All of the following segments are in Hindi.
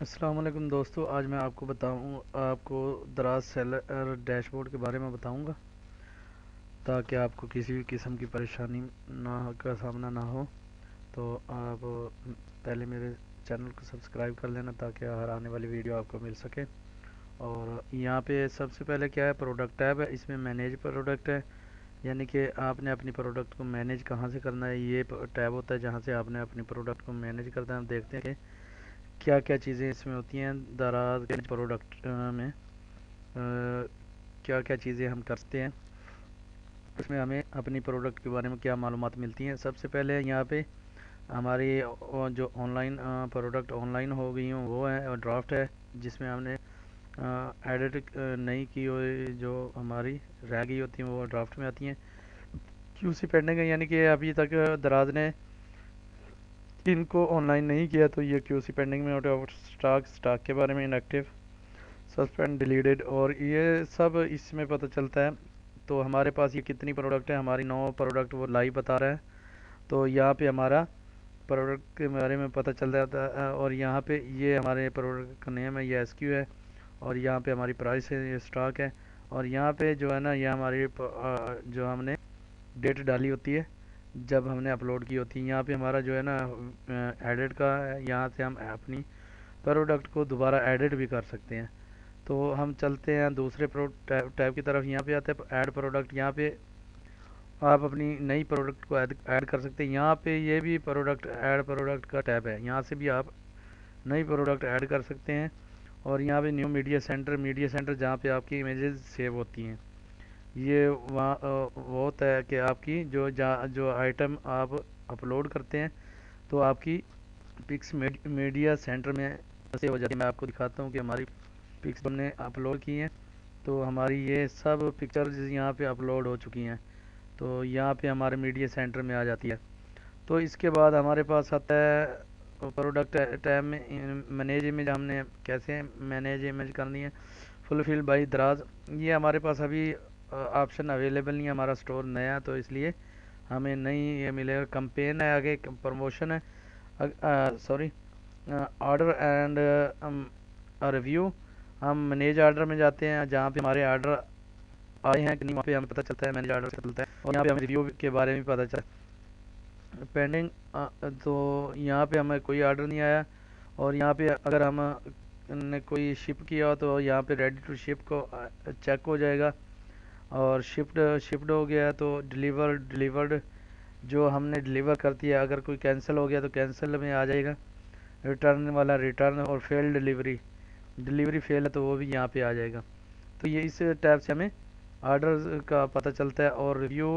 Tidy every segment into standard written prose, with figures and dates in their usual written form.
अस्सलाम वालेकुम दोस्तों। आज मैं आपको दराज सेलर डैशबोर्ड के बारे में बताऊंगा ताकि आपको किसी भी किस्म की परेशानी ना का सामना ना हो। तो आप पहले मेरे चैनल को सब्सक्राइब कर लेना ताकि हर आने वाली वीडियो आपको मिल सके। और यहाँ पे सबसे पहले क्या है, प्रोडक्ट टैब है, इसमें मैनेज प्रोडक्ट है। यानी कि आपने अपनी प्रोडक्ट को मैनेज कहाँ से करना है, ये टैब होता है जहाँ से आपने अपनी प्रोडक्ट को मैनेज करना है। हम देखते हैं कि क्या क्या चीज़ें इसमें होती हैं दराज के प्रोडक्ट में, क्या क्या चीज़ें हम करते हैं, उसमें हमें अपनी प्रोडक्ट के बारे में क्या मालूमात मिलती हैं। सबसे पहले यहाँ पे हमारी जो ऑनलाइन प्रोडक्ट ऑनलाइन हो गई हूँ वो है, और ड्राफ्ट है जिसमें हमने एडिट नहीं की हुई जो हमारी रह गई होती हैं वो ड्राफ्ट में आती हैं। क्यूसी पेंडिंग है, यानी कि अभी तक दराज ने इनको ऑनलाइन नहीं किया तो ये क्यूसी पेंडिंग में होता है। स्टॉक के बारे में इनएक्टिव, सस्पेंड, डिलीटेड, और ये सब इसमें पता चलता है। तो हमारे पास ये कितनी प्रोडक्ट है, हमारी 9 प्रोडक्ट वो लाइव बता रहा है। तो यहाँ पे हमारा प्रोडक्ट के बारे में पता चल जाता है, और यहाँ पे ये हमारे प्रोडक्ट का नेम है, ये एसक्यू है, और यहाँ पे हमारी प्राइस है, ये स्टॉक है। और यहाँ पे जो है ना, ये हमारी जो हमने डेट डाली होती है जब हमने अपलोड की होती है। यहाँ पे हमारा जो है ना एडिट का है, यहाँ से हम अपनी प्रोडक्ट को दोबारा एडिट भी कर सकते हैं। तो हम चलते हैं दूसरे टैब की तरफ। यहाँ पे आते हैं ऐड प्रोडक्ट। यहाँ पे आप अपनी नई प्रोडक्ट को ऐड कर सकते हैं। यहाँ पे ये भी प्रोडक्ट ऐड प्रोडक्ट का टैब है, यहाँ से भी आप नई प्रोडक्ट ऐड कर सकते हैं। और यहाँ पे न्यू मीडिया सेंटर जहाँ पे आपकी इमेजेस सेव होती हैं, ये वहाँ वो होता है कि आपकी जो आइटम आप अपलोड करते हैं तो आपकी पिक्स मीडिया सेंटर में से हो जाती है। मैं आपको दिखाता हूँ कि हमारी पिक्स हमने अपलोड की हैं, तो हमारी ये सब पिक्चर्स यहाँ पे अपलोड हो चुकी हैं। तो यहाँ पे हमारे मीडिया सेंटर में आ जाती है। तो इसके बाद हमारे पास आता है प्रोडक्ट टैब में मैनेज इमेज। हमने कैसे मैनेज इमेज करनी है, फुलफिल बाई दराज। ये हमारे पास अभी ऑप्शन अवेलेबल नहीं है, हमारा स्टोर नया है तो इसलिए हमें नहीं ये मिलेगा। कंपेन है, आगे प्रमोशन है, सॉरी, ऑर्डर एंड रिव्यू। हम मैनेज ऑर्डर में जाते हैं जहाँ पे हमारे ऑर्डर आए हैं कि नहीं, वहाँ पे हमें पता चलता है, मैनेज ऑर्डर से चलता है। और यहाँ पे हमें रिव्यू के बारे में पता चलता है पेंडिंग। तो यहाँ पे हमें कोई ऑर्डर नहीं आया। और यहाँ पे अगर हम ने कोई शिप किया हो तो यहाँ पे रेडी टू शिप को चेक हो जाएगा। और शिफ्ट शिफ्ट हो गया तो डिलीवर्ड जो हमने डिलीवर कर दिया, अगर कोई कैंसिल हो गया तो कैंसिल में आ जाएगा। रिटर्न वाला रिटर्न, और फेल डिलीवरी, डिलीवरी फेल है तो वो भी यहाँ पे आ जाएगा। तो ये इस टैब से हमें ऑर्डर का पता चलता है। और रिव्यू,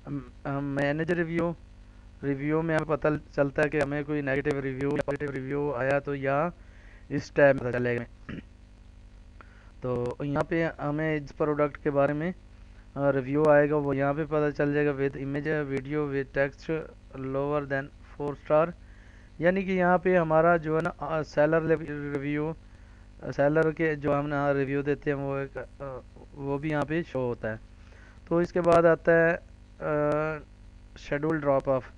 मैनेज रिव्यू, रिव्यू में हमें पता चलता है कि हमें कोई नेगेटिव रिव्यू या पॉजिटिव रिव्यू आया तो यहाँ इस टैब में पता चलेगा। तो यहाँ पे हमें इस प्रोडक्ट के बारे में रिव्यू आएगा, वो यहाँ पे पता चल जाएगा with image video with text lower than 4 star. यानी कि यहाँ पे हमारा जो है ना सेलर रिव्यू, सेलर के जो हम ना रिव्यू देते हैं वो एक वो भी यहाँ पे शो होता है। तो इसके बाद आता है शेड्यूल ड्रॉप ऑफ।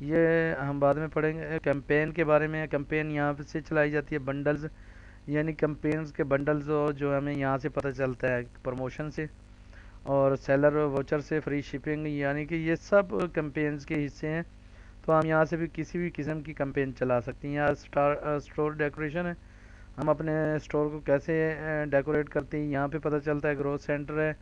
ये हम बाद में पढ़ेंगे। कैंपेन के बारे में, कैंपेन यहाँ पे से चलाई जाती है बंडल्स, यानी कैंपेन्स के बंडल्स जो हमें यहाँ से पता चलता है प्रमोशन से, और सेलर वोचर से फ्री शिपिंग, यानी कि ये सब कैंपेन्स के हिस्से हैं। तो हम यहाँ से भी किसी भी किस्म की कैंपेन चला सकते हैं। यहाँ स्टोर डेकोरेशन है, हम अपने स्टोर को कैसे डेकोरेट करते हैं यहाँ पे पता चलता है। ग्रोथ सेंटर है,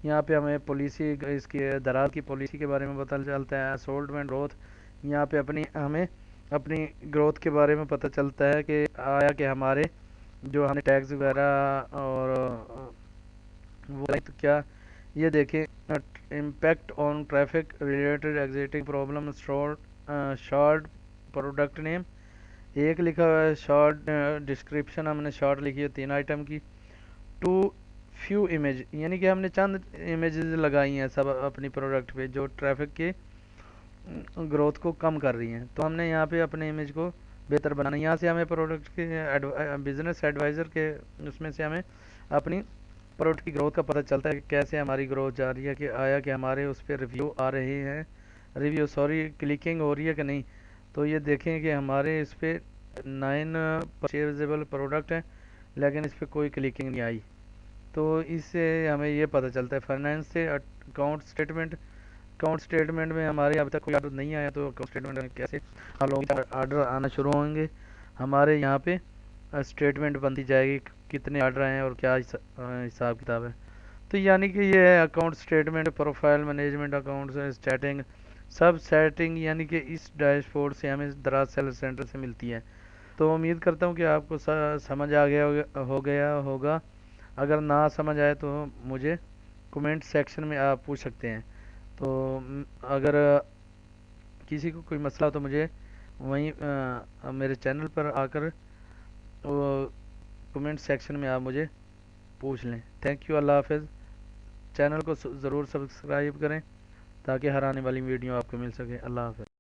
यहाँ पे हमें पॉलिसी, इसकी दरार की पॉलिसी के बारे में पता चलता है। असोल्टमेंट ग्रोथ, यहाँ पे हमें अपनी ग्रोथ के बारे में पता चलता है कि आया कि हमारे जो हमने टैग्स वगैरह और वो तो क्या, ये देखें। Impact on traffic related exiting problem short product name एक लिखा हुआ है, शॉर्ट डिस्क्रिप्शन हमने शॉर्ट लिखी है 3 आइटम की। टू फ्यू इमेज, यानी कि हमने चंद इमेजेस लगाई हैं सब अपनी प्रोडक्ट पे जो ट्रैफिक के ग्रोथ को कम कर रही हैं। तो हमने यहाँ पे अपने इमेज को बेहतर बनाना। यहाँ से हमें प्रोडक्ट के बिजनेस एडवाइज़र के उसमें से हमें अपनी प्रोडक्ट की ग्रोथ का पता चलता है कि कैसे हमारी ग्रोथ जा रही है, कि आया कि हमारे उस पर रिव्यू आ रहे हैं, रिव्यू सॉरी क्लिकिंग हो रही है कि नहीं। तो ये देखें कि हमारे इस पर 9 परचेजेबल प्रोडक्ट हैं, लेकिन इस पर कोई क्लिकिंग नहीं आई। तो इससे हमें ये पता चलता है फाइनेंस से अकाउंट स्टेटमेंट में हमारे अभी तक कोई ऑर्डर नहीं आया, तो अकाउंट स्टेटमेंट में कैसे हम लोगों के ऑर्डर आना शुरू होंगे। हमारे यहाँ पे स्टेटमेंट बनती जाएगी कितने ऑर्डर आए हैं और क्या हिसाब किताब है। तो यानी कि ये है account statement, profile management, account setting, सब सेटिंग यानी कि इस डैशबोर्ड से हमें दराज सेल्स सेंटर से मिलती है। तो उम्मीद करता हूँ कि आपको समझ आ गया हो गया होगा। अगर ना समझ आए तो मुझे कमेंट सेक्शन में आप पूछ सकते हैं। तो अगर किसी को कोई मसला हो तो मुझे वहीं मेरे चैनल पर आकर कमेंट सेक्शन में आप मुझे पूछ लें। थैंक यू, अल्लाह हाफिज़। चैनल को ज़रूर सब्सक्राइब करें ताकि हर आने वाली वीडियो आपको मिल सके। अल्लाह हाफिज़।